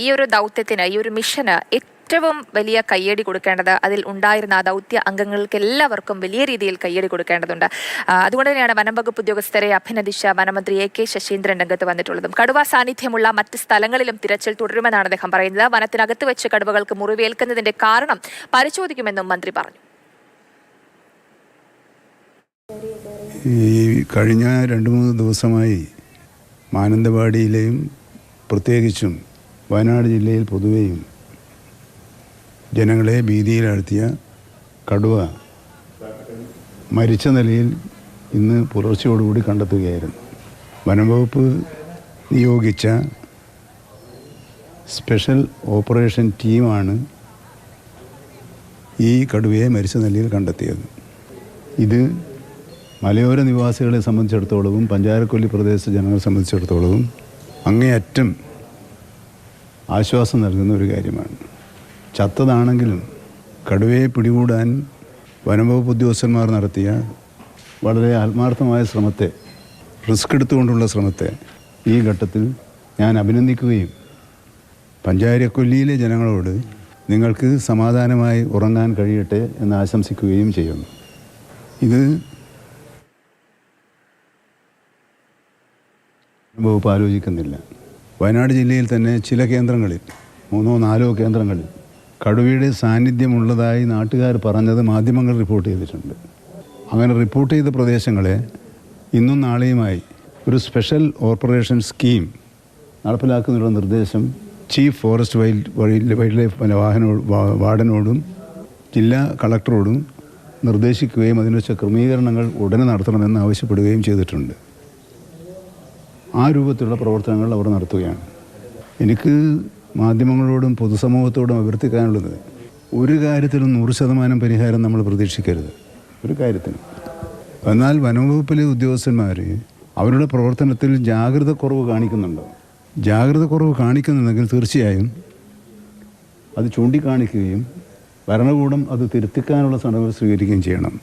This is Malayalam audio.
ഈ ഒരു ദൗത്യത്തിന്, ഈ ഒരു മിഷന് ഏറ്റവും വലിയ കയ്യടി കൊടുക്കേണ്ടത് അതിൽ ഉണ്ടായിരുന്ന ആ ദൗത്യ അംഗങ്ങൾക്ക് എല്ലാവർക്കും വലിയ രീതിയിൽ കയ്യടി കൊടുക്കേണ്ടതുണ്ട്. അതുകൊണ്ട് തന്നെയാണ് വനം വകുപ്പ് ഉദ്യോഗസ്ഥരെ അഭിനന്ദിച്ച വനമന്ത്രി AK ശശീന്ദ്രൻ രംഗത്ത് വന്നിട്ടുള്ളതും. കടുവ സാന്നിധ്യമുള്ള മറ്റ് സ്ഥലങ്ങളിലും തിരച്ചിൽ തുടരുമെന്നാണ് അദ്ദേഹം പറയുന്നത്. വനത്തിനകത്ത് വെച്ച് കടുവകൾക്ക് മുറിവേൽക്കുന്നതിന്റെ കാരണം പരിശോധിക്കുമെന്നും മന്ത്രി പറഞ്ഞു. ഈ കഴിഞ്ഞ 2-3 ദിവസമായി മാനന്തവാടിയിലെയും പ്രത്യേകിച്ചും വയനാട് ജില്ലയിൽ പൊതുവെയും ജനങ്ങളെ ഭീതിയിലാഴ്ത്തിയ കടുവ മരിച്ച നിലയിൽ ഇന്ന് പുലർച്ചയോടുകൂടി കണ്ടെത്തുകയായിരുന്നു. വനംവകുപ്പ് നിയോഗിച്ച സ്പെഷ്യൽ ഓപ്പറേഷൻ ടീമാണ് ഈ കടുവയെ മരിച്ച നിലയിൽ കണ്ടെത്തിയത്. ഇത് മലയോര നിവാസികളെ സംബന്ധിച്ചിടത്തോളവും പഞ്ചാരക്കൊല്ലി പ്രദേശത്തെ ജനങ്ങളെ സംബന്ധിച്ചിടത്തോളവും അങ്ങേയറ്റം ആശ്വാസം നൽകുന്ന ഒരു കാര്യമാണ്. ചത്തതാണെങ്കിലും കടുവയെ പിടികൂടാൻ വനംവകുപ്പ് ഉദ്യോഗസ്ഥന്മാർ നടത്തിയ വളരെ ആത്മാർത്ഥമായ ശ്രമത്തെ, റിസ്ക് എടുത്തുകൊണ്ടുള്ള ശ്രമത്തെ ഈ ഘട്ടത്തിൽ ഞാൻ അഭിനന്ദിക്കുകയും പഞ്ചാരക്കൊല്ലിയിലെ ജനങ്ങളോട് നിങ്ങൾക്ക് സമാധാനമായി ഉറങ്ങാൻ കഴിയട്ടെ എന്ന് ആശംസിക്കുകയും ചെയ്യുന്നു. ഇത് വകുപ്പ് ആലോചിക്കുന്നില്ല. വയനാട് ജില്ലയിൽ തന്നെ ചില കേന്ദ്രങ്ങളിൽ 3-4 കേന്ദ്രങ്ങളിൽ കടുവയുടെ സാന്നിധ്യമുള്ളതായി നാട്ടുകാർ പറഞ്ഞത് മാധ്യമങ്ങൾ റിപ്പോർട്ട് ചെയ്തിട്ടുണ്ട്. അങ്ങനെ റിപ്പോർട്ട് ചെയ്ത പ്രദേശങ്ങളെ ഇന്നും നാളെയുമായി ഒരു സ്പെഷ്യൽ ഓപ്പറേഷൻ സ്കീം നടപ്പിലാക്കുന്നതിനുള്ള നിർദ്ദേശം ചീഫ് ഫോറസ്റ്റ് വൈൽഡ് ലൈഫ് വാർഡനോടും ജില്ലാ കളക്ടറോടും നിർദ്ദേശിക്കുകയും അതിനുവെച്ച ക്രമീകരണങ്ങൾ ഉടനെ നടത്തണമെന്ന് ആവശ്യപ്പെടുകയും ചെയ്തിട്ടുണ്ട്. ആ രൂപത്തിലുള്ള പ്രവർത്തനങ്ങൾ അവർ നടത്തുകയാണ്. എനിക്ക് മാധ്യമങ്ങളോടും പൊതുസമൂഹത്തോടും അഭ്യർത്ഥിക്കാനുള്ളത്, ഒരു കാര്യത്തിലും 100% പരിഹാരം നമ്മൾ പ്രതീക്ഷിക്കരുത്, ഒരു കാര്യത്തിനും. എന്നാൽ വനംവകുപ്പിലെ ഉദ്യോഗസ്ഥന്മാർ അവരുടെ പ്രവർത്തനത്തിൽ ജാഗ്രത കുറവ് കാണിക്കുന്നുണ്ടോ? ജാഗ്രത കുറവ് കാണിക്കുന്നുണ്ടെങ്കിൽ തീർച്ചയായും അത് ചൂണ്ടിക്കാണിക്കുകയും ഭരണകൂടം അത് തിരുത്തിക്കാനുള്ള നടപടി സ്വീകരിക്കുകയും ചെയ്യണം.